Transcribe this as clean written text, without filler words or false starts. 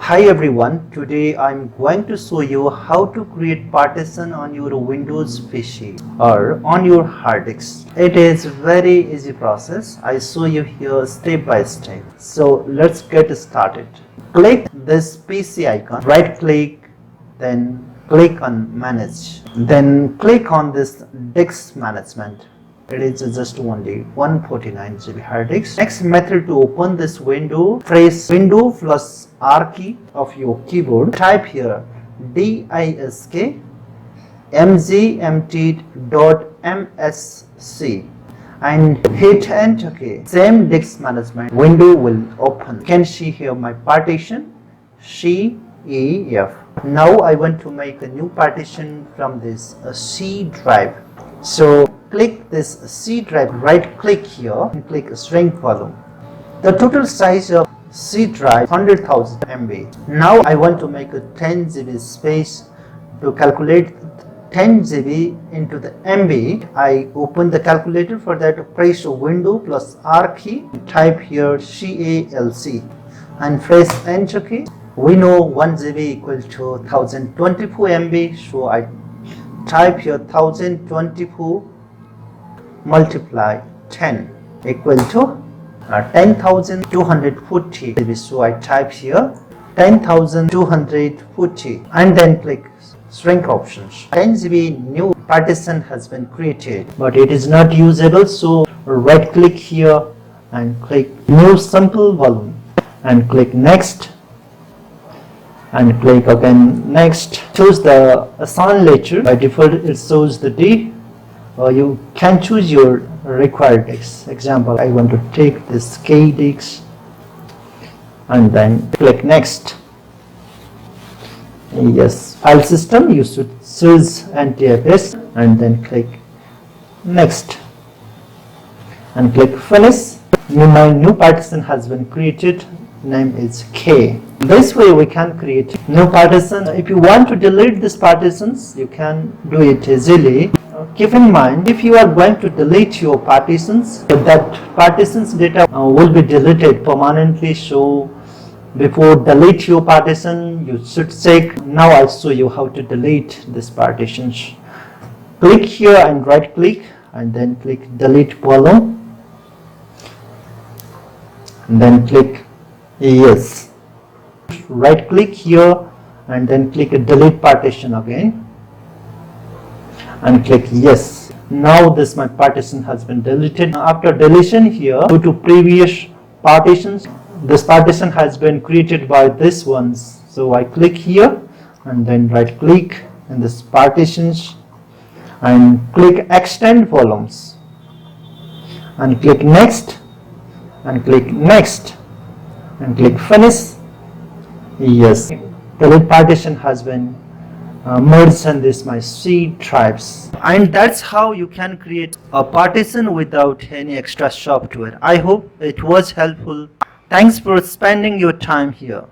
Hi everyone, today I'm going to show you how to create partition on your Windows PC or on your hard disk. It is very easy process. I show you here step by step. So let's get started. Click this PC icon, right click, then click on manage. Then click on this disk management. It is just only 149 GB hard disk. Next method to open this window, press Window plus R key of your keyboard. Type here disk mgmt.msc and hit enter key. Same disk management window will open. You can see here my partition CEF. Now I want to make a new partition from this C drive. So click this C drive, right click here and click shrink volume. The total size of C drive 100,000 MB. Now I want to make a 10 GB space. To calculate 10 GB into the MB, I open the calculator. For that, press Window plus R key, type here CALC and press enter key. We know 1 GB equal to 1024 MB, so I type here 1024 multiply 10 equal to 10,240 GB. So I type here 10,240 and then click shrink options. 10 GB new partition has been created, but it is not usable. So right click here and click new sample volume and click next and click again next. Choose the assign layer. By default it shows the D. You can choose your required disk. Example, I want to take this K disk and then click next. Yes, file system, you should choose anti-abyss and then click next and click finish. My new partition has been created. Name is K. This way we can create new partition. If you want to delete these partitions, you can do it easily. Keep in mind, if you are going to delete your partitions, that partitions data will be deleted permanently. So before delete your partition, you should check. Now I'll show you how to delete these partitions. Click here and right click and then click delete volume and then click yes. Right click here and then click delete partition again and click yes. Now this my partition has been deleted. After deletion here, go to previous partitions. This partition has been created by this ones. So I click here and then right click in this partitions and click extend volumes and click next and click next and click finish. Yes, delete partition has been merged in this my C drives. And that's how you can create a partition without any extra software. I hope it was helpful. Thanks for spending your time here.